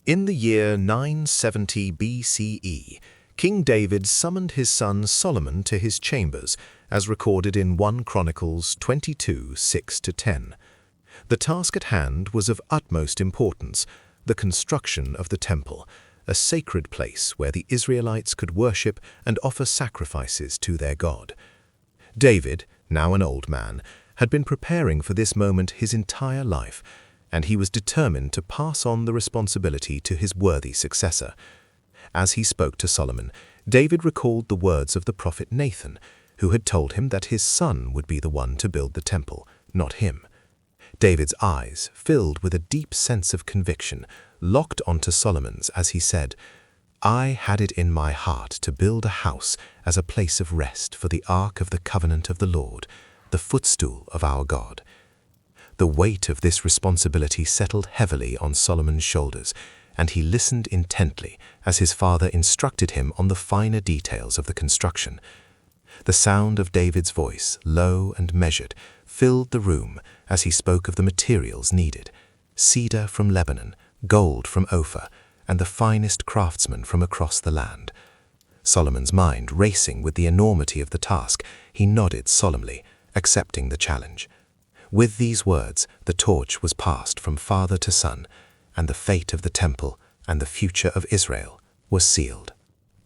In the year 970 BCE, King David summoned his son Solomon to his chambers, as recorded in 1 Chronicles 22, 6-10. The task at hand was of utmost importance, the construction of the temple, a sacred place where the Israelites could worship and offer sacrifices to their God. David, now an old man, had been preparing for this moment his entire life, and he was determined to pass on the responsibility to his worthy successor. As he spoke to Solomon, David recalled the words of the prophet Nathan, who had told him that his son would be the one to build the temple, not him. David's eyes, filled with a deep sense of conviction, locked onto Solomon's as he said, "I had it in my heart to build a house as a place of rest for the ark of the covenant of the Lord, the footstool of our God." The weight of this responsibility settled heavily on Solomon's shoulders, and he listened intently as his father instructed him on the finer details of the construction. The sound of David's voice, low and measured, filled the room as he spoke of the materials needed: cedar from Lebanon, gold from Ophir, and the finest craftsmen from across the land. Solomon's mind racing with the enormity of the task, he nodded solemnly, accepting the challenge. With these words, the torch was passed from father to son, and the fate of the temple and the future of Israel was sealed.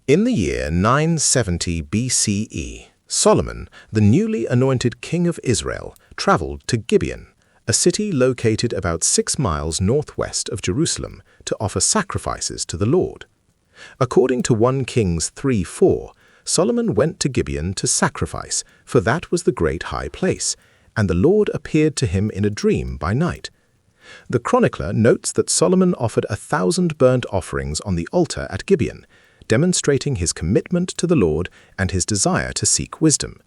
In the year 970 BCE, Solomon, the newly anointed king of Israel, traveled to Gibeon, a city located about 6 miles northwest of Jerusalem, to offer sacrifices to the Lord. According to 1 Kings 3:4, Solomon went to Gibeon to sacrifice, for that was the great high place, and the Lord appeared to him in a dream by night. The chronicler notes that Solomon offered 1,000 burnt offerings on the altar at Gibeon, demonstrating his commitment to the Lord and his desire to seek wisdom.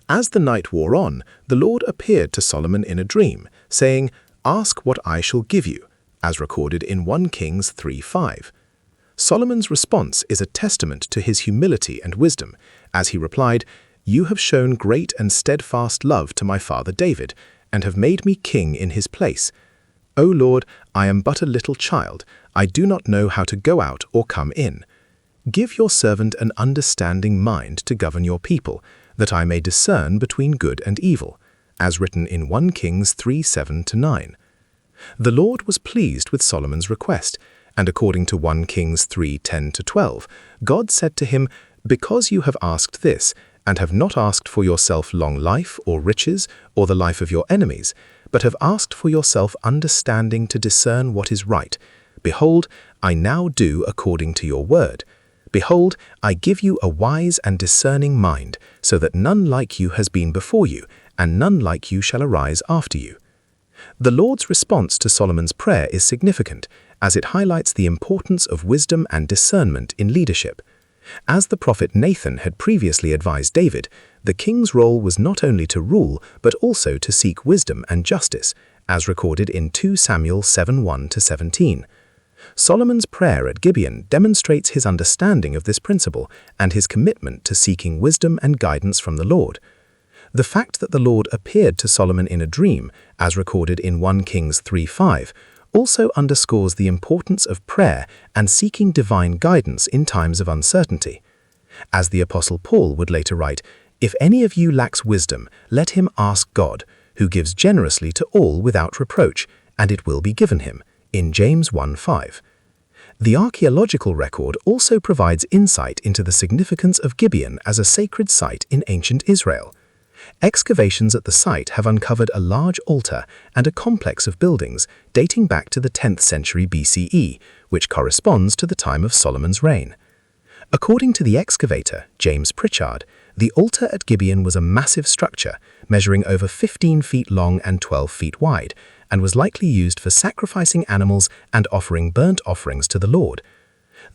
As the night wore on, the Lord appeared to Solomon in a dream, saying, "Ask what I shall give you," as recorded in 1 Kings 3:5. Solomon's response is a testament to his humility and wisdom, as he replied, "You have shown great and steadfast love to my father David, and have made me king in his place. O Lord, I am but a little child, I do not know how to go out or come in. Give your servant an understanding mind to govern your people, that I may discern between good and evil," as written in 1 Kings 3:7-9. The Lord was pleased with Solomon's request, and according to 1 Kings 3:10-12, God said to him, "Because you have asked this, and have not asked for yourself long life or riches or the life of your enemies, but have asked for yourself understanding to discern what is right, behold, I now do according to your word. Behold, I give you a wise and discerning mind, so that none like you has been before you, and none like you shall arise after you." The Lord's response to Solomon's prayer is significant, as it highlights the importance of wisdom and discernment in leadership. As the prophet Nathan had previously advised David, the king's role was not only to rule, but also to seek wisdom and justice, as recorded in 2 Samuel 7:1-17. Solomon's prayer at Gibeon demonstrates his understanding of this principle and his commitment to seeking wisdom and guidance from the Lord. The fact that the Lord appeared to Solomon in a dream, as recorded in 1 Kings 3:5, also underscores the importance of prayer and seeking divine guidance in times of uncertainty. As the Apostle Paul would later write, "If any of you lacks wisdom, let him ask God, who gives generously to all without reproach, and it will be given him," in James 1:5. The archaeological record also provides insight into the significance of Gibeon as a sacred site in ancient Israel. Excavations at the site have uncovered a large altar and a complex of buildings dating back to the 10th century BCE, which corresponds to the time of Solomon's reign. According to the excavator, James Pritchard, the altar at Gibeon was a massive structure, measuring over 15 feet long and 12 feet wide, and was likely used for sacrificing animals and offering burnt offerings to the Lord.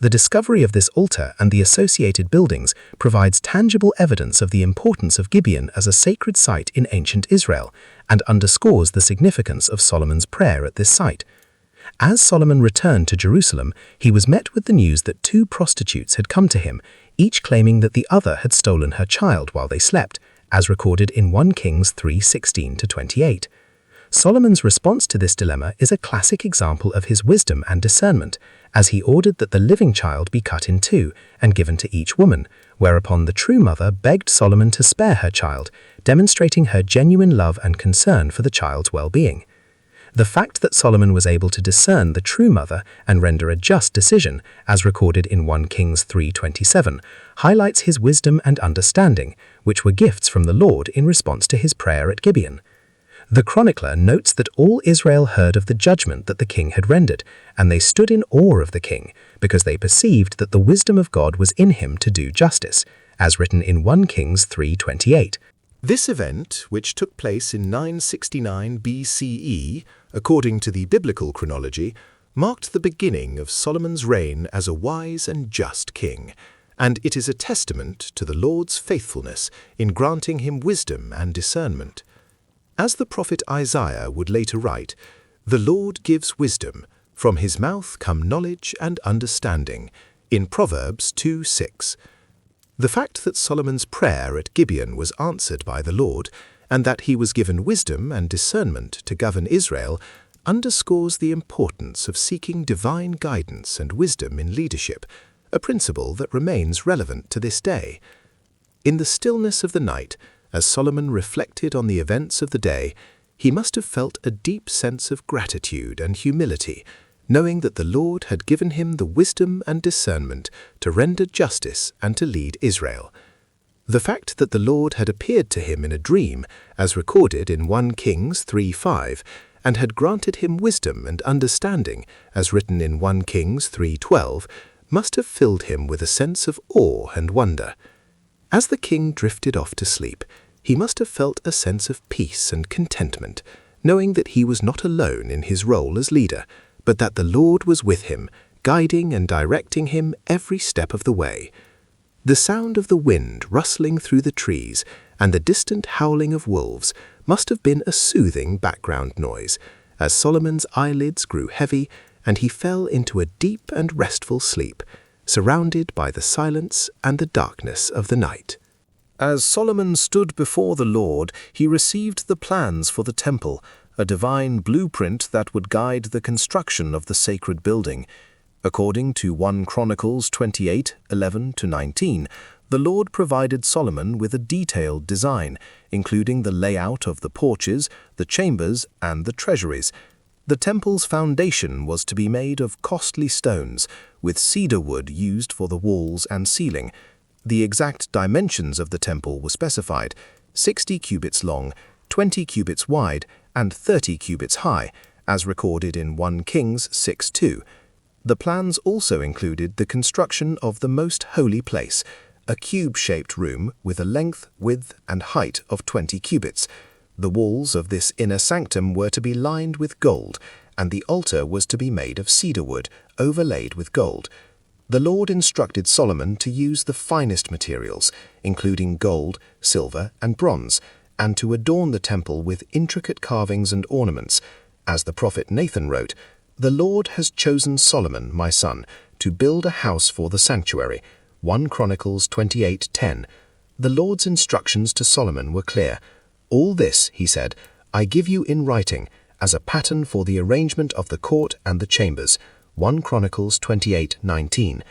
The discovery of this altar and the associated buildings provides tangible evidence of the importance of Gibeon as a sacred site in ancient Israel, and underscores the significance of Solomon's prayer at this site. As Solomon returned to Jerusalem, he was met with the news that 2 prostitutes had come to him, each claiming that the other had stolen her child while they slept, as recorded in 1 Kings 3:16-28. Solomon's response to this dilemma is a classic example of his wisdom and discernment, as he ordered that the living child be cut in two and given to each woman, whereupon the true mother begged Solomon to spare her child, demonstrating her genuine love and concern for the child's well-being. The fact that Solomon was able to discern the true mother and render a just decision, as recorded in 1 Kings 3:27, highlights his wisdom and understanding, which were gifts from the Lord in response to his prayer at Gibeon. The chronicler notes that all Israel heard of the judgment that the king had rendered, and they stood in awe of the king, because they perceived that the wisdom of God was in him to do justice, as written in 1 Kings 3:28. This event, which took place in 969 BCE, according to the biblical chronology, marked the beginning of Solomon's reign as a wise and just king, and it is a testament to the Lord's faithfulness in granting him wisdom and discernment. As the prophet Isaiah would later write, "The Lord gives wisdom, from his mouth come knowledge and understanding," in Proverbs 2:6. The fact that Solomon's prayer at Gibeon was answered by the Lord, and that he was given wisdom and discernment to govern Israel, underscores the importance of seeking divine guidance and wisdom in leadership, a principle that remains relevant to this day. In the stillness of the night, as Solomon reflected on the events of the day, he must have felt a deep sense of gratitude and humility, knowing that the Lord had given him the wisdom and discernment to render justice and to lead Israel. The fact that the Lord had appeared to him in a dream, as recorded in 1 Kings 3:5, and had granted him wisdom and understanding, as written in 1 Kings 3:12, must have filled him with a sense of awe and wonder. As the king drifted off to sleep, he must have felt a sense of peace and contentment, knowing that he was not alone in his role as leader, but that the Lord was with him, guiding and directing him every step of the way. The sound of the wind rustling through the trees and the distant howling of wolves must have been a soothing background noise, as Solomon's eyelids grew heavy and he fell into a deep and restful sleep, surrounded by the silence and the darkness of the night. As Solomon stood before the Lord, he received the plans for the temple, a divine blueprint that would guide the construction of the sacred building. According to 1 Chronicles 28:11-19, the Lord provided Solomon with a detailed design, including the layout of the porches, the chambers, and the treasuries. The temple's foundation was to be made of costly stones, with cedar wood used for the walls and ceiling. The exact dimensions of the temple were specified: 60 cubits long, 20 cubits wide, and 30 cubits high, as recorded in 1 Kings 6:2. The plans also included the construction of the most holy place, a cube-shaped room with a length, width, and height of 20 cubits. The walls of this inner sanctum were to be lined with gold, and the altar was to be made of cedar wood, overlaid with gold. The Lord instructed Solomon to use the finest materials, including gold, silver, and bronze, and to adorn the temple with intricate carvings and ornaments. As the prophet Nathan wrote, "The Lord has chosen Solomon, my son, to build a house for the sanctuary." 1 Chronicles 28:10. The Lord's instructions to Solomon were clear. "All this," he said, "I give you in writing, as a pattern for the arrangement of the court and the chambers." 1 Chronicles 28:19.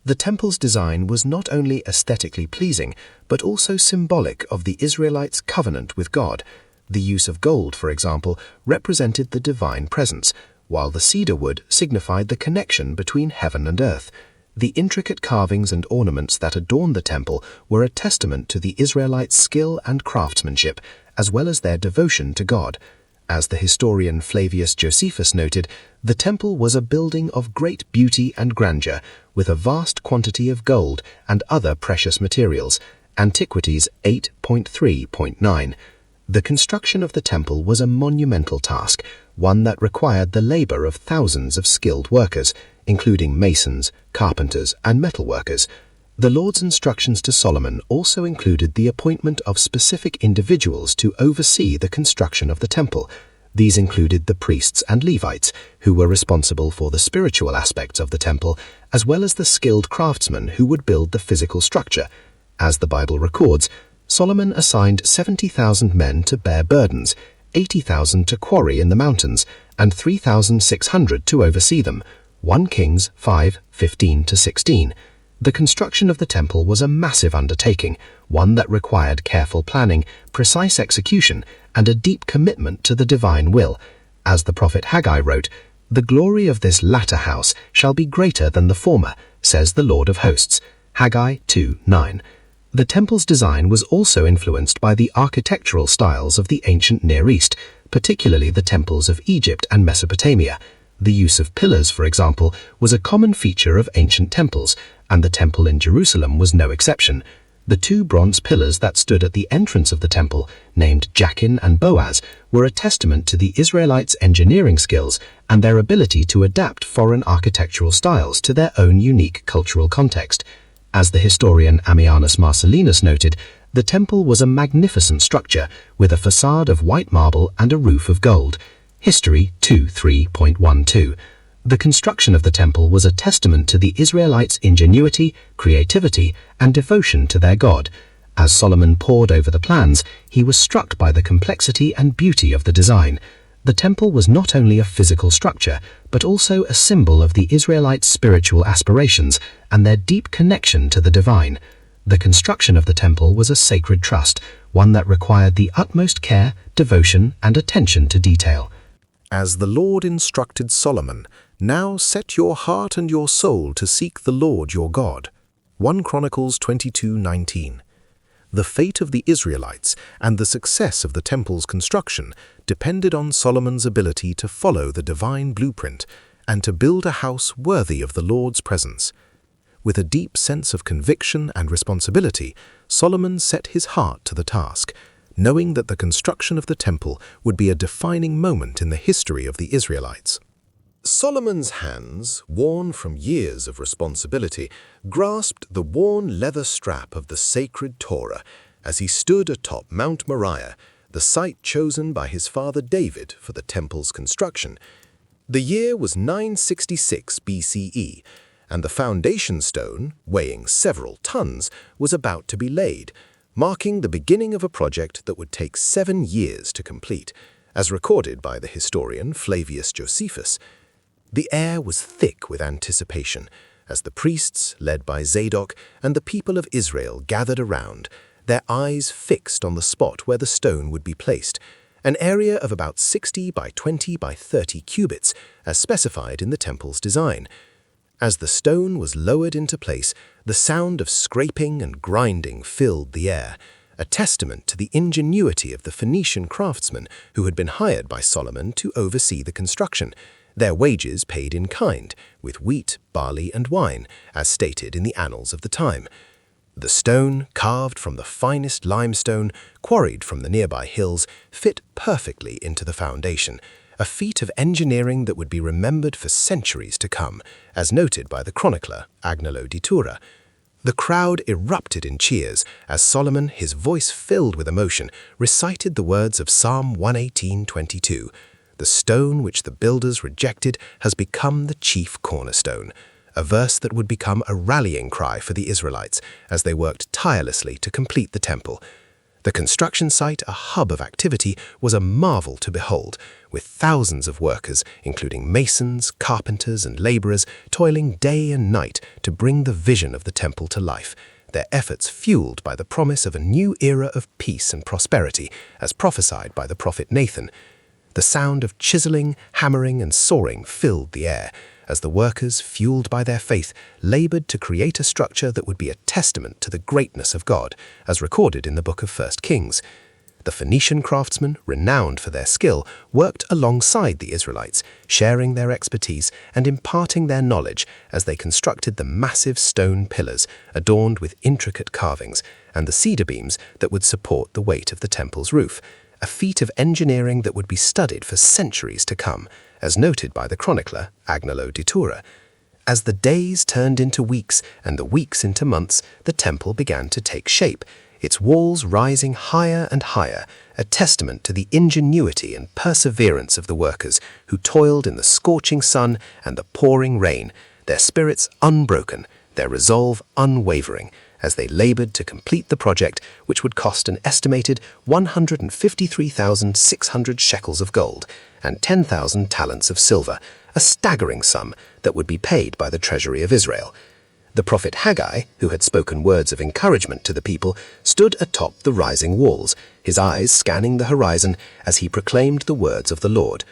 The temple's design was not only aesthetically pleasing, but also symbolic of the Israelites' covenant with God. The use of gold, for example, represented the divine presence, while the cedar wood signified the connection between heaven and earth. The intricate carvings and ornaments that adorned the temple were a testament to the Israelites' skill and craftsmanship, as well as their devotion to God. As the historian Flavius Josephus noted, the temple was a building of great beauty and grandeur, with a vast quantity of gold and other precious materials. Antiquities 8.3.9. The construction of the temple was a monumental task, one that required the labor of thousands of skilled workers, including masons, carpenters, and metalworkers. The Lord's instructions to Solomon also included the appointment of specific individuals to oversee the construction of the temple. These included the priests and Levites, who were responsible for the spiritual aspects of the temple, as well as the skilled craftsmen who would build the physical structure. As the Bible records, Solomon assigned 70,000 men to bear burdens, 80,000 to quarry in the mountains, and 3,600 to oversee them. 1 Kings 5:15-16. The construction of the temple was a massive undertaking, one that required careful planning, precise execution, and a deep commitment to the divine will. As the prophet Haggai wrote, "The glory of this latter house shall be greater than the former, says the Lord of hosts." Haggai 2:9. The temple's design was also influenced by the architectural styles of the ancient Near East, particularly the temples of Egypt and Mesopotamia. The use of pillars, for example, was a common feature of ancient temples, and the temple in Jerusalem was no exception. The 2 bronze pillars that stood at the entrance of the temple, named Jachin and Boaz, were a testament to the Israelites' engineering skills and their ability to adapt foreign architectural styles to their own unique cultural context. As the historian Ammianus Marcellinus noted, the temple was a magnificent structure with a facade of white marble and a roof of gold. History 2:3.12. The construction of the temple was a testament to the Israelites' ingenuity, creativity, and devotion to their God. As Solomon pored over the plans, he was struck by the complexity and beauty of the design. The temple was not only a physical structure, but also a symbol of the Israelites' spiritual aspirations and their deep connection to the divine. The construction of the temple was a sacred trust, one that required the utmost care, devotion, and attention to detail. As the Lord instructed Solomon, now set your heart and your soul to seek the Lord your God. 1 Chronicles 22:19. The fate of the Israelites and the success of the temple's construction depended on Solomon's ability to follow the divine blueprint and to build a house worthy of the Lord's presence. With a deep sense of conviction and responsibility, Solomon set his heart to the task, knowing that the construction of the temple would be a defining moment in the history of the Israelites. Solomon's hands, worn from years of responsibility, grasped the worn leather strap of the sacred Torah as he stood atop Mount Moriah, the site chosen by his father David for the temple's construction. The year was 966 BCE, and the foundation stone, weighing several tons, was about to be laid, marking the beginning of a project that would take 7 years to complete, as recorded by the historian Flavius Josephus. The air was thick with anticipation as the priests, led by Zadok, and the people of Israel gathered around, their eyes fixed on the spot where the stone would be placed, an area of about 60 by 20 by 30 cubits, as specified in the temple's design. As the stone was lowered into place, the sound of scraping and grinding filled the air, a testament to the ingenuity of the Phoenician craftsmen who had been hired by Solomon to oversee the construction, their wages paid in kind, with wheat, barley, and wine, as stated in the annals of the time. The stone, carved from the finest limestone, quarried from the nearby hills, fit perfectly into the foundation, a feat of engineering that would be remembered for centuries to come, as noted by the chronicler Agnolo di Tura. The crowd erupted in cheers as Solomon, his voice filled with emotion, recited the words of Psalm 118:22. "The stone which the builders rejected has become the chief cornerstone," a verse that would become a rallying cry for the Israelites as they worked tirelessly to complete the temple. The construction site, a hub of activity, was a marvel to behold, with thousands of workers, including masons, carpenters, and laborers, toiling day and night to bring the vision of the temple to life, their efforts fueled by the promise of a new era of peace and prosperity, as prophesied by the prophet Nathan. The sound of chiseling, hammering, and sawing filled the air, as the workers, fueled by their faith, labored to create a structure that would be a testament to the greatness of God, as recorded in the book of 1 Kings. The Phoenician craftsmen, renowned for their skill, worked alongside the Israelites, sharing their expertise and imparting their knowledge as they constructed the massive stone pillars adorned with intricate carvings and the cedar beams that would support the weight of the temple's roof, a feat of engineering that would be studied for centuries to come, as noted by the chronicler Agnolo di Tura. As the days turned into weeks and the weeks into months, the temple began to take shape, its walls rising higher and higher, a testament to the ingenuity and perseverance of the workers who toiled in the scorching sun and the pouring rain, their spirits unbroken, their resolve unwavering, as they labored to complete the project, which would cost an estimated 153,600 shekels of gold and 10,000 talents of silver, a staggering sum that would be paid by the treasury of Israel. The prophet Haggai, who had spoken words of encouragement to the people, stood atop the rising walls, his eyes scanning the horizon as he proclaimed the words of the Lord.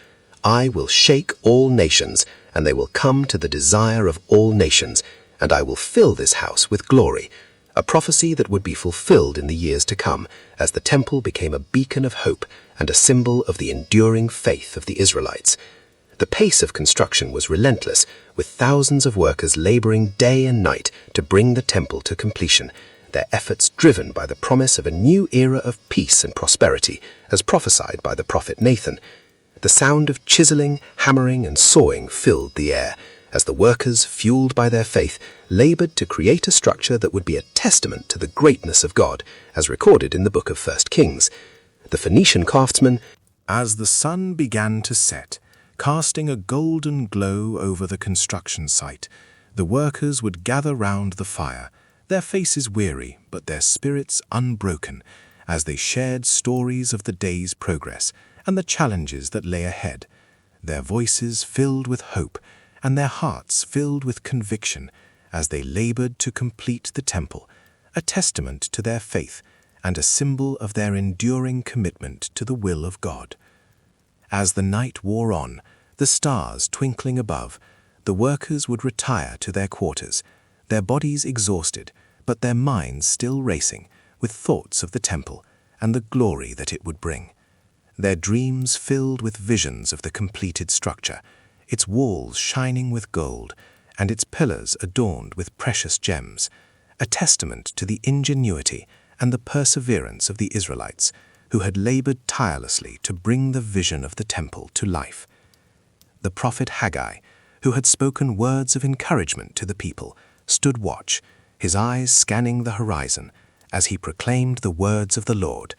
"I will shake all nations, and they will come to the desire of all nations, and I will fill this house with glory," a prophecy that would be fulfilled in the years to come, as the temple became a beacon of hope and a symbol of the enduring faith of the Israelites. The pace of construction was relentless, with thousands of workers laboring day and night to bring the temple to completion, their efforts driven by the promise of a new era of peace and prosperity, as prophesied by the prophet Nathan. The sound of chiseling, hammering, and sawing filled the air, as the workers, fueled by their faith, labored to create a structure that would be a testament to the greatness of God, as recorded in the book of 1 Kings. The Phoenician craftsmen, as the sun began to set, casting a golden glow over the construction site, the workers would gather round the fire, their faces weary but their spirits unbroken, as they shared stories of the day's progress and the challenges that lay ahead, their voices filled with hope and their hearts filled with conviction as they labored to complete the temple, a testament to their faith and a symbol of their enduring commitment to the will of God. As the night wore on, the stars twinkling above, the workers would retire to their quarters, their bodies exhausted, but their minds still racing with thoughts of the temple and the glory that it would bring. Their dreams filled with visions of the completed structure, its walls shining with gold and its pillars adorned with precious gems, a testament to the ingenuity and the perseverance of the Israelites, who had labored tirelessly to bring the vision of the temple to life. The prophet Haggai, who had spoken words of encouragement to the people, stood watch, his eyes scanning the horizon, as he proclaimed the words of the Lord.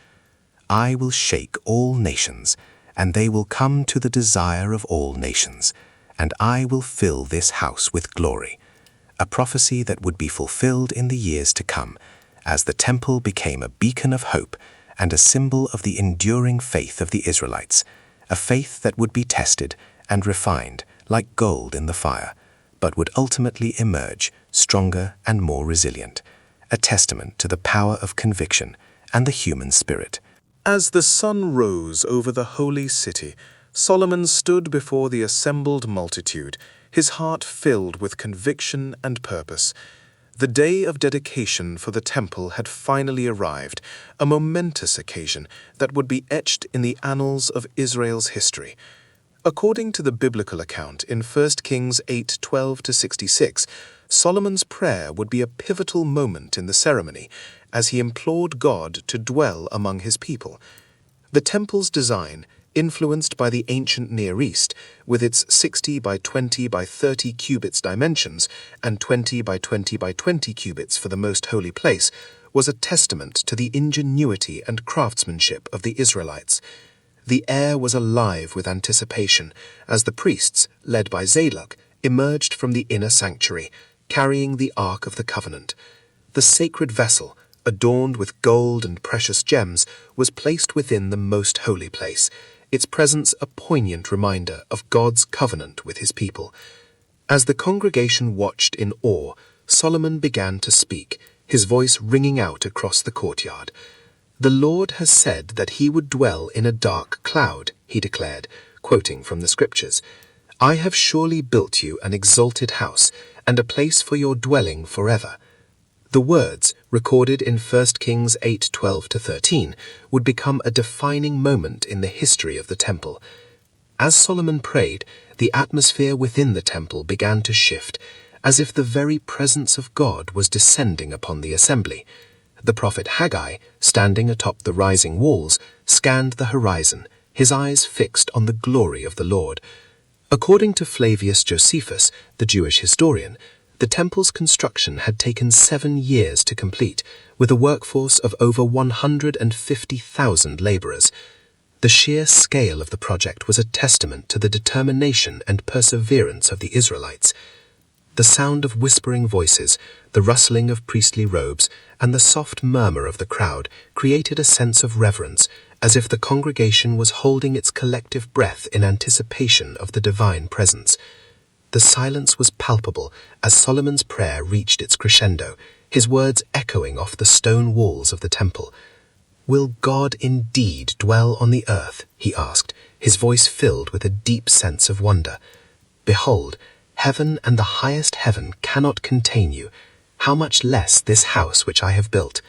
"I will shake all nations, and they will come to the desire of all nations, and I will fill this house with glory," a prophecy that would be fulfilled in the years to come, as the temple became a beacon of hope and a symbol of the enduring faith of the Israelites, a faith that would be tested and refined like gold in the fire, but would ultimately emerge stronger and more resilient, a testament to the power of conviction and the human spirit. As the sun rose over the holy city, Solomon stood before the assembled multitude, his heart filled with conviction and purpose. The day of dedication for the temple had finally arrived, a momentous occasion that would be etched in the annals of Israel's history. According to the biblical account in 1 Kings 8:12-66, Solomon's prayer would be a pivotal moment in the ceremony as he implored God to dwell among his people. The temple's design, influenced by the ancient Near East, with its 60 by 20 by 30 cubits dimensions and 20 by 20 by 20 cubits for the most holy place, was a testament to the ingenuity and craftsmanship of the Israelites. The air was alive with anticipation as the priests, led by Zadok, emerged from the inner sanctuary, carrying the Ark of the Covenant. The sacred vessel, adorned with gold and precious gems, was placed within the most holy place, its presence a poignant reminder of God's covenant with his people. As the congregation watched in awe, Solomon began to speak, his voice ringing out across the courtyard. "The Lord has said that he would dwell in a dark cloud," he declared, quoting from the scriptures. "I have surely built you an exalted house and a place for your dwelling forever." The words, recorded in 1 Kings 8:12-13, would become a defining moment in the history of the temple. As Solomon prayed, the atmosphere within the temple began to shift, as if the very presence of God was descending upon the assembly. The prophet Haggai, standing atop the rising walls, scanned the horizon, his eyes fixed on the glory of the Lord. According to Flavius Josephus, the Jewish historian, the temple's construction had taken 7 years to complete, with a workforce of over 150,000 laborers. The sheer scale of the project was a testament to the determination and perseverance of the Israelites. The sound of whispering voices, the rustling of priestly robes, and the soft murmur of the crowd created a sense of reverence, as if the congregation was holding its collective breath in anticipation of the divine presence. The silence was palpable as Solomon's prayer reached its crescendo, his words echoing off the stone walls of the temple. "Will God indeed dwell on the earth?" he asked, his voice filled with a deep sense of wonder. "Behold, heaven and the highest heaven cannot contain you. How much less this house which I have built?"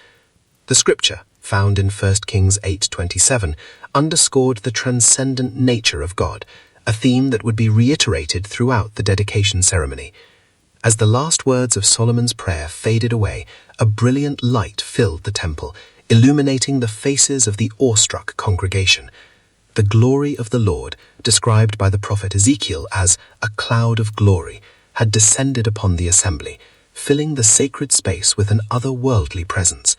The scripture, found in 1 Kings 8:27, underscored the transcendent nature of God, a theme that would be reiterated throughout the dedication ceremony. As the last words of Solomon's prayer faded away, a brilliant light filled the temple, illuminating the faces of the awestruck congregation. The glory of the Lord, described by the prophet Ezekiel as a cloud of glory, had descended upon the assembly, filling the sacred space with an otherworldly presence.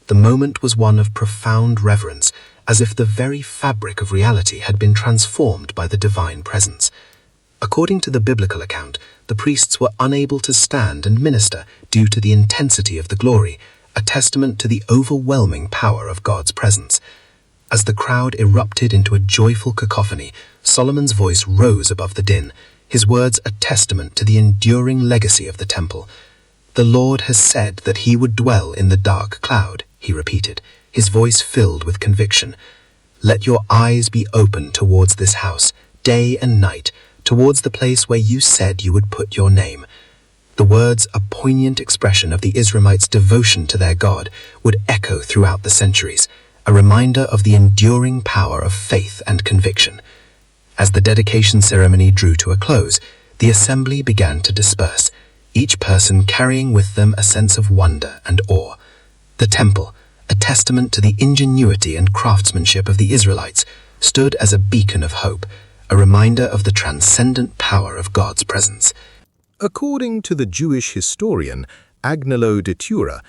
The moment was one of profound reverence, as if the very fabric of reality had been transformed by the divine presence. According to the biblical account, the priests were unable to stand and minister due to the intensity of the glory, a testament to the overwhelming power of God's presence. As the crowd erupted into a joyful cacophony, Solomon's voice rose above the din, his words a testament to the enduring legacy of the temple. "The Lord has said that he would dwell in the dark cloud," he repeated, his voice filled with conviction. "Let your eyes be open towards this house, day and night, towards the place where you said you would put your name." The words, a poignant expression of the Israelites' devotion to their God, would echo throughout the centuries, a reminder of the enduring power of faith and conviction. As the dedication ceremony drew to a close, the assembly began to disperse, each person carrying with them a sense of wonder and awe. The temple, a testament to the ingenuity and craftsmanship of the Israelites, stood as a beacon of hope, a reminder of the transcendent power of God's presence. According to the Jewish historian Agnolo de Tura,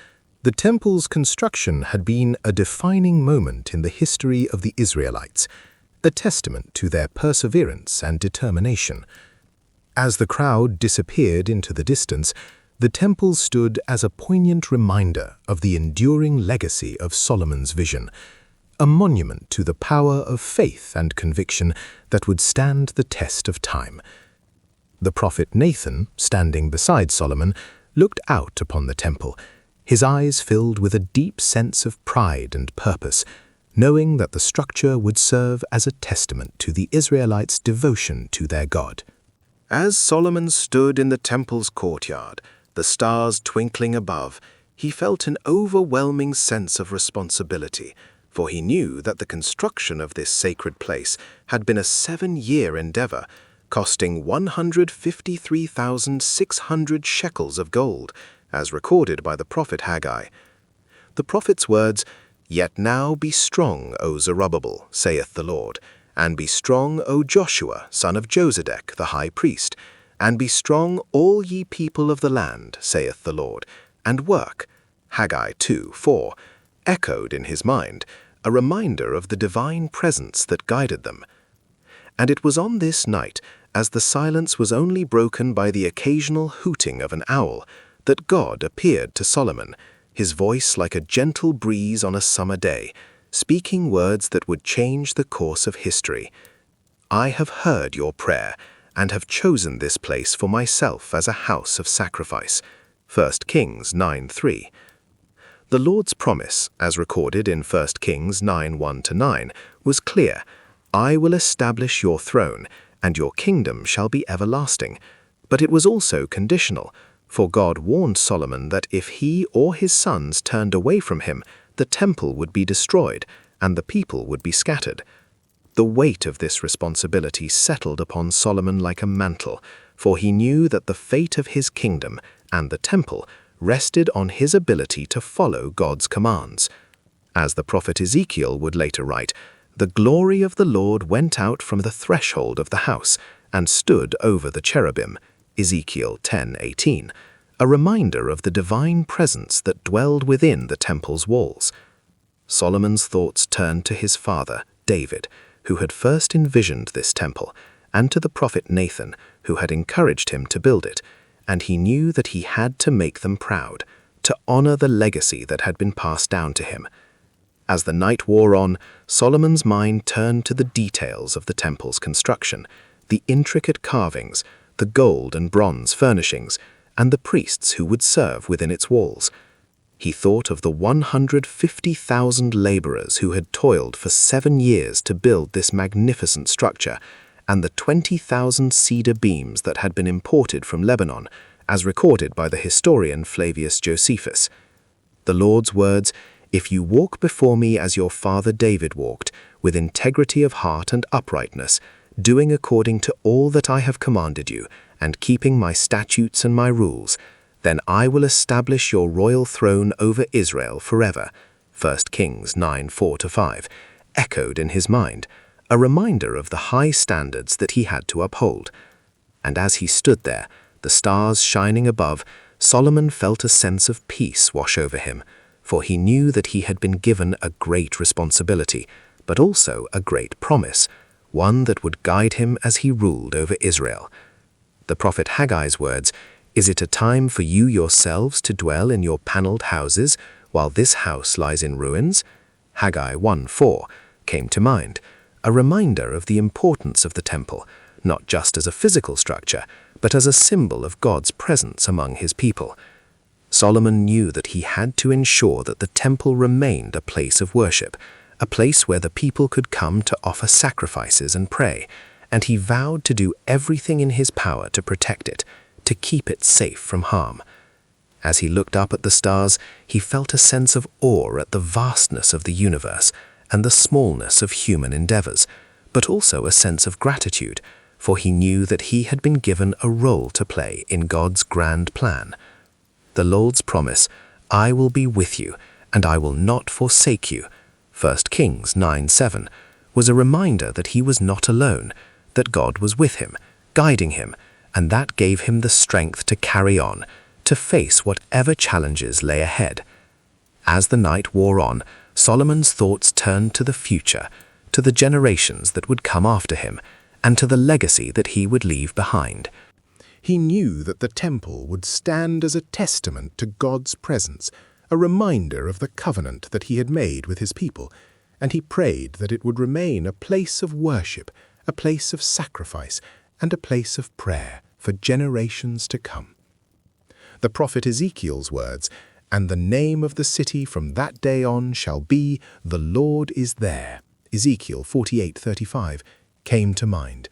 the temple's construction had been a defining moment in the history of the Israelites, a testament to their perseverance and determination. As the crowd disappeared into the distance, the temple stood as a poignant reminder of the enduring legacy of Solomon's vision, a monument to the power of faith and conviction that would stand the test of time. The prophet Nathan, standing beside Solomon, looked out upon the temple, his eyes filled with a deep sense of pride and purpose, knowing that the structure would serve as a testament to the Israelites' devotion to their God. As Solomon stood in the temple's courtyard, the stars twinkling above, he felt an overwhelming sense of responsibility, for he knew that the construction of this sacred place had been a 7-year endeavor, costing 153,600 shekels of gold, as recorded by the prophet Haggai. The prophet's words, "Yet now be strong, O Zerubbabel, saith the Lord, and be strong, O Joshua, son of Josedek, the high priest, and be strong, all ye people of the land, saith the Lord, and work," Haggai 2:4, echoed in his mind, a reminder of the divine presence that guided them. And it was on this night, as the silence was only broken by the occasional hooting of an owl, that God appeared to Solomon, his voice like a gentle breeze on a summer day, speaking words that would change the course of history. "I have heard your prayer, and have chosen this place for myself as a house of sacrifice." 1 Kings 9:3. The Lord's promise, as recorded in 1 Kings 9:1-9, was clear: "I will establish your throne, and your kingdom shall be everlasting." But it was also conditional, for God warned Solomon that if he or his sons turned away from him, the temple would be destroyed, and the people would be scattered. The weight of this responsibility settled upon Solomon like a mantle, for he knew that the fate of his kingdom and the temple rested on his ability to follow God's commands. As the prophet Ezekiel would later write, "The glory of the Lord went out from the threshold of the house and stood over the cherubim," Ezekiel 10:18, a reminder of the divine presence that dwelled within the temple's walls. Solomon's thoughts turned to his father, David, who had first envisioned this temple, and to the prophet Nathan, who had encouraged him to build it, and he knew that he had to make them proud, to honor the legacy that had been passed down to him. As the night wore on, Solomon's mind turned to the details of the temple's construction, the intricate carvings, the gold and bronze furnishings, and the priests who would serve within its walls. He thought of the 150,000 laborers who had toiled for 7 years to build this magnificent structure, and the 20,000 cedar beams that had been imported from Lebanon, as recorded by the historian Flavius Josephus. The Lord's words, "If you walk before me as your father David walked, with integrity of heart and uprightness, doing according to all that I have commanded you, and keeping my statutes and my rules, then I will establish your royal throne over Israel forever." 1 Kings 9:4-5, echoed in his mind, a reminder of the high standards that he had to uphold. And as he stood there, the stars shining above, Solomon felt a sense of peace wash over him, for he knew that he had been given a great responsibility, but also a great promise, one that would guide him as he ruled over Israel. The prophet Haggai's words, "Is it a time for you yourselves to dwell in your paneled houses, while this house lies in ruins?" Haggai 1:4 came to mind, a reminder of the importance of the temple, not just as a physical structure, but as a symbol of God's presence among his people. Solomon knew that he had to ensure that the temple remained a place of worship, a place where the people could come to offer sacrifices and pray, and he vowed to do everything in his power to protect it, to keep it safe from harm. As he looked up at the stars, he felt a sense of awe at the vastness of the universe and the smallness of human endeavors, but also a sense of gratitude, for he knew that he had been given a role to play in God's grand plan. The Lord's promise, "I will be with you, and I will not forsake you," 1 Kings 9:7, was a reminder that he was not alone, that God was with him, guiding him, and that gave him the strength to carry on, to face whatever challenges lay ahead. As the night wore on, Solomon's thoughts turned to the future, to the generations that would come after him, and to the legacy that he would leave behind. He knew that the temple would stand as a testament to God's presence, a reminder of the covenant that he had made with his people, and he prayed that it would remain a place of worship, a place of sacrifice, and a place of prayer for generations to come. The prophet Ezekiel's words, "And the name of the city from that day on shall be, the Lord is there," Ezekiel 48:35, came to mind,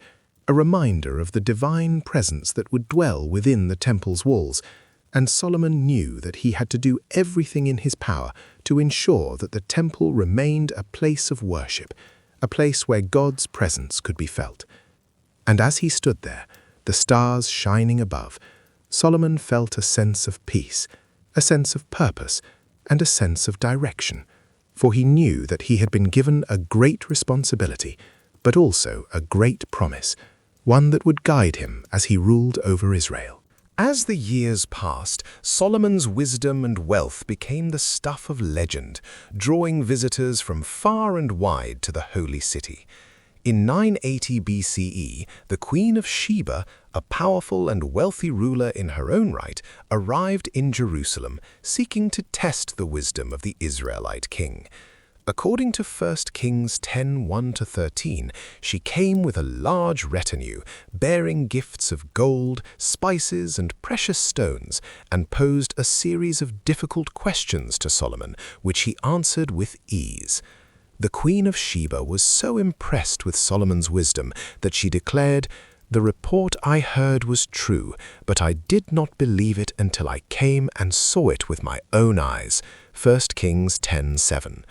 a reminder of the divine presence that would dwell within the temple's walls, and Solomon knew that he had to do everything in his power to ensure that the temple remained a place of worship, a place where God's presence could be felt. And as he stood there, the stars shining above, Solomon felt a sense of peace, a sense of purpose, and a sense of direction, for he knew that he had been given a great responsibility, but also a great promise, one that would guide him as he ruled over Israel. As the years passed, Solomon's wisdom and wealth became the stuff of legend, drawing visitors from far and wide to the holy city. In 980 BCE, the Queen of Sheba, a powerful and wealthy ruler in her own right, arrived in Jerusalem, seeking to test the wisdom of the Israelite king. According to 1 Kings 10:1-13, she came with a large retinue, bearing gifts of gold, spices, and precious stones, and posed a series of difficult questions to Solomon, which he answered with ease. The Queen of Sheba was so impressed with Solomon's wisdom that she declared, "The report I heard was true, but I did not believe it until I came and saw it with my own eyes." 1 Kings 10:7.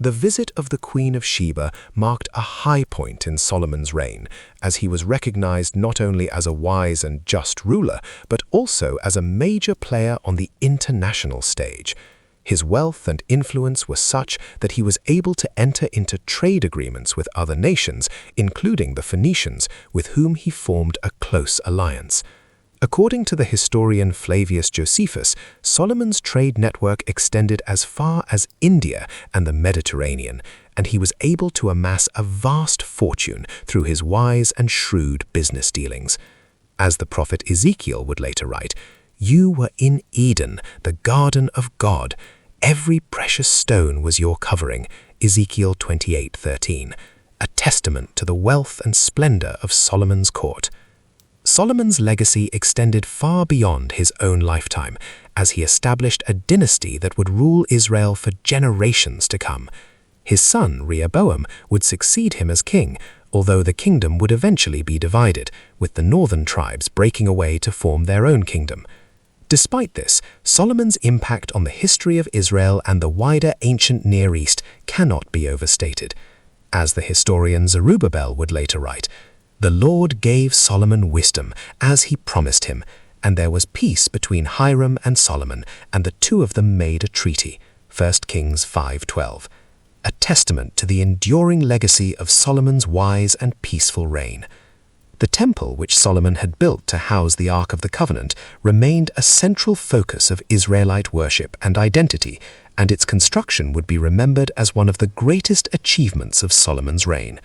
The visit of the Queen of Sheba marked a high point in Solomon's reign, as he was recognized not only as a wise and just ruler, but also as a major player on the international stage. His wealth and influence were such that he was able to enter into trade agreements with other nations, including the Phoenicians, with whom he formed a close alliance. According to the historian Flavius Josephus, Solomon's trade network extended as far as India and the Mediterranean, and he was able to amass a vast fortune through his wise and shrewd business dealings. As the prophet Ezekiel would later write, "You were in Eden, the garden of God. Every precious stone was your covering," Ezekiel 28:13, a testament to the wealth and splendor of Solomon's court. Solomon's legacy extended far beyond his own lifetime, as he established a dynasty that would rule Israel for generations to come. His son, Rehoboam, would succeed him as king, although the kingdom would eventually be divided, with the northern tribes breaking away to form their own kingdom. Despite this, Solomon's impact on the history of Israel and the wider ancient Near East cannot be overstated. As the historian Zerubbabel would later write, "The Lord gave Solomon wisdom, as he promised him, and there was peace between Hiram and Solomon, and the two of them made a treaty." 1 Kings 5:12. A testament to the enduring legacy of Solomon's wise and peaceful reign. The temple which Solomon had built to house the Ark of the Covenant remained a central focus of Israelite worship and identity, and its construction would be remembered as one of the greatest achievements of Solomon's reign.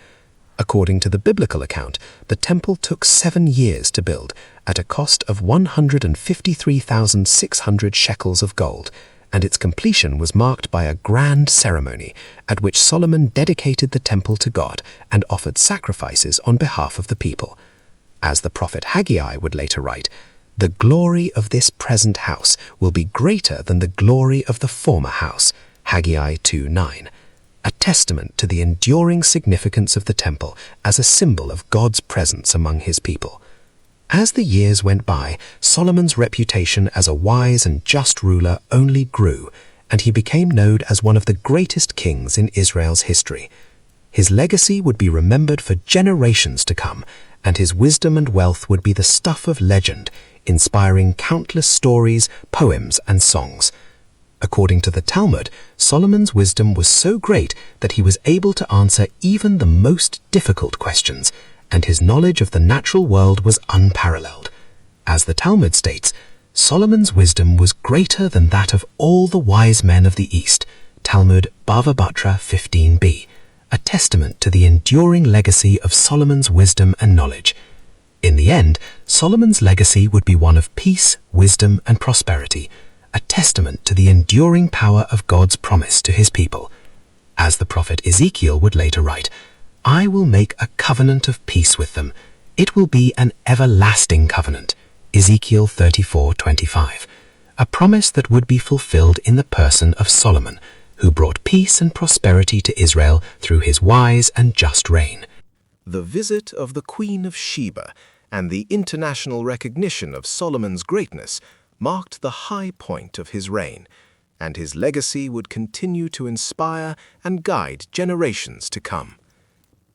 According to the biblical account, the temple took 7 years to build, at a cost of 153,600 shekels of gold, and its completion was marked by a grand ceremony at which Solomon dedicated the temple to God and offered sacrifices on behalf of the people. As the prophet Haggai would later write, "The glory of this present house will be greater than the glory of the former house," Haggai 2:9, a testament to the enduring significance of the temple as a symbol of God's presence among his people. As the years went by, Solomon's reputation as a wise and just ruler only grew, and he became known as one of the greatest kings in Israel's history. His legacy would be remembered for generations to come, and his wisdom and wealth would be the stuff of legend, inspiring countless stories, poems, and songs. According to the Talmud, Solomon's wisdom was so great that he was able to answer even the most difficult questions, and his knowledge of the natural world was unparalleled. As the Talmud states, Solomon's wisdom was greater than that of all the wise men of the East, Talmud Bava Batra 15b, a testament to the enduring legacy of Solomon's wisdom and knowledge. In the end, Solomon's legacy would be one of peace, wisdom, and prosperity, a testament to the enduring power of God's promise to his people. As the prophet Ezekiel would later write, "I will make a covenant of peace with them. It will be an everlasting covenant," Ezekiel 34:25, a promise that would be fulfilled in the person of Solomon, who brought peace and prosperity to Israel through his wise and just reign. The visit of the Queen of Sheba and the international recognition of Solomon's greatness marked the high point of his reign, and his legacy would continue to inspire and guide generations to come.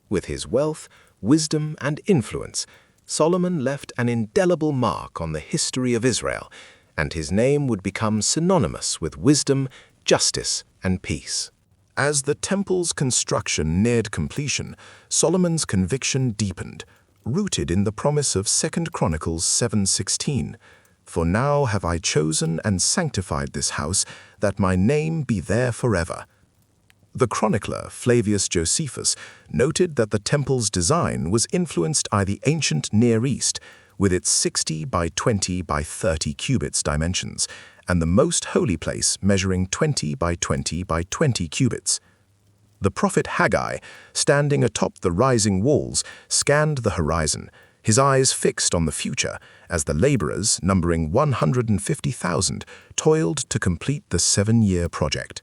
With his wealth, wisdom, and influence, Solomon left an indelible mark on the history of Israel, and his name would become synonymous with wisdom, justice, and peace. As the temple's construction neared completion, Solomon's conviction deepened, rooted in the promise of 2 Chronicles 7:16, "For now have I chosen and sanctified this house, that my name be there forever." The chronicler Flavius Josephus noted that the temple's design was influenced by the ancient Near East, with its 60 by 20 by 30 cubits dimensions, and the most holy place measuring 20 by 20 by 20 cubits. The prophet Haggai, standing atop the rising walls, scanned the horizon, his eyes fixed on the future, as the laborers, numbering 150,000, toiled to complete the 7-year project.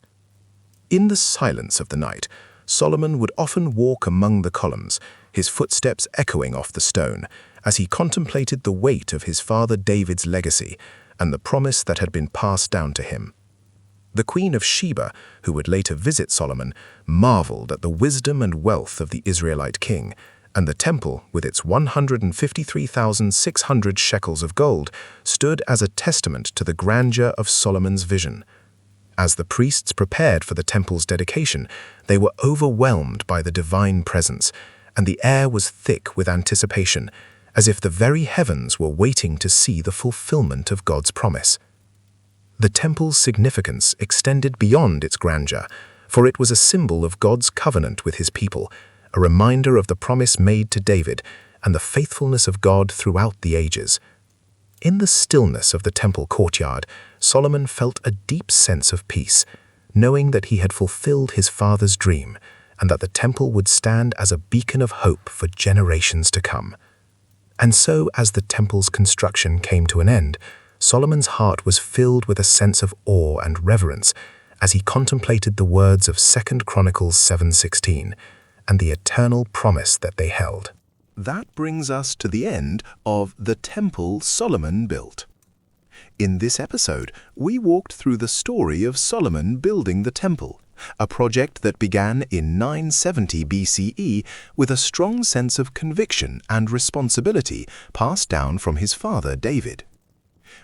In the silence of the night, Solomon would often walk among the columns, his footsteps echoing off the stone, as he contemplated the weight of his father David's legacy and the promise that had been passed down to him. The Queen of Sheba, who would later visit Solomon, marveled at the wisdom and wealth of the Israelite king, and the temple, with its 153,600 shekels of gold, stood as a testament to the grandeur of Solomon's vision. As the priests prepared for the temple's dedication, they were overwhelmed by the divine presence, and the air was thick with anticipation, as if the very heavens were waiting to see the fulfillment of God's promise. The temple's significance extended beyond its grandeur, for it was a symbol of God's covenant with his people, a reminder of the promise made to David, and the faithfulness of God throughout the ages. In the stillness of the temple courtyard, Solomon felt a deep sense of peace, knowing that he had fulfilled his father's dream and that the temple would stand as a beacon of hope for generations to come. And so, as the temple's construction came to an end, Solomon's heart was filled with a sense of awe and reverence as he contemplated the words of 2 Chronicles 7:16 and the eternal promise that they held. That brings us to the end of the temple Solomon built. In this episode, we walked through the story of Solomon building the temple, a project that began in 970 BCE with a strong sense of conviction and responsibility passed down from his father David.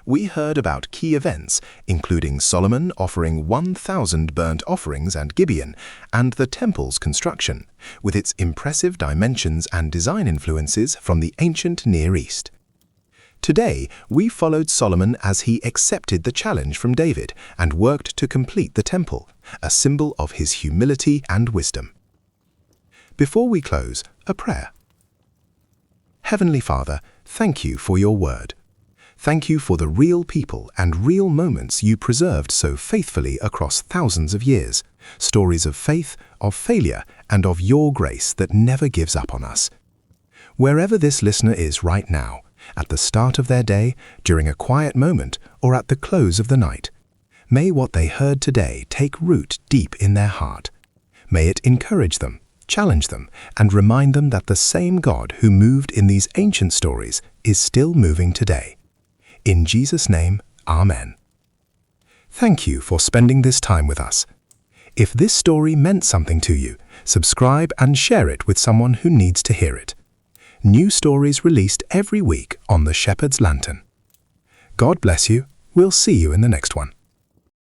We heard about key events, including Solomon offering 1,000 burnt offerings at Gibeon, and the temple's construction, with its impressive dimensions and design influences from the ancient Near East. Today, we followed Solomon as he accepted the challenge from David and worked to complete the temple, a symbol of his humility and wisdom. Before we close, a prayer. Heavenly Father, thank you for your word. Thank you for the real people and real moments you preserved so faithfully across thousands of years, stories of faith, of failure, and of your grace that never gives up on us. Wherever this listener is right now, at the start of their day, during a quiet moment, or at the close of the night, may what they heard today take root deep in their heart. May it encourage them, challenge them, and remind them that the same God who moved in these ancient stories is still moving today. In Jesus' name, Amen. Thank you for spending this time with us. If this story meant something to you, subscribe and share it with someone who needs to hear it. New stories released every week on the Shepherd's Lantern. God bless you. We'll see you in the next one.